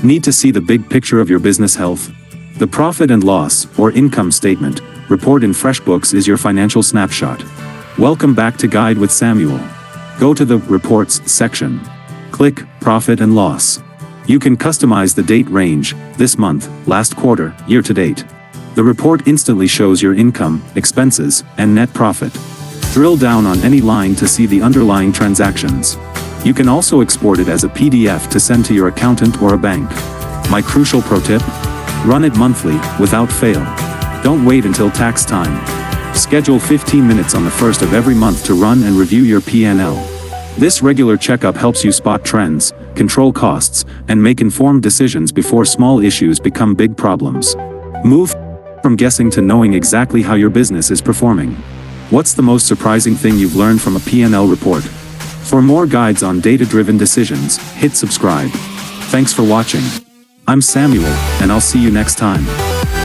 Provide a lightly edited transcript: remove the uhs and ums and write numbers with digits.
Need to see the big picture of your business health? The profit and loss, or income statement, report in FreshBooks is your financial snapshot. Welcome back to Guide with Samuel. Go to the Reports section. Click Profit and Loss. You can customize the date range, this month, last quarter, year to date. The report instantly shows your income, expenses, and net profit. Drill down on any line to see the underlying transactions. You can also export it as a PDF to send to your accountant or a bank. My crucial pro tip? Run it monthly, without fail. Don't wait until tax time. Schedule 15 minutes on the first of every month to run and review your P&L. This regular checkup helps you spot trends, control costs, and make informed decisions before small issues become big problems. Move from guessing to knowing exactly how your business is performing. What's the most surprising thing you've learned from a P&L report? For more guides on data-driven decisions, hit subscribe. Thanks for watching. I'm Samuel, and I'll see you next time.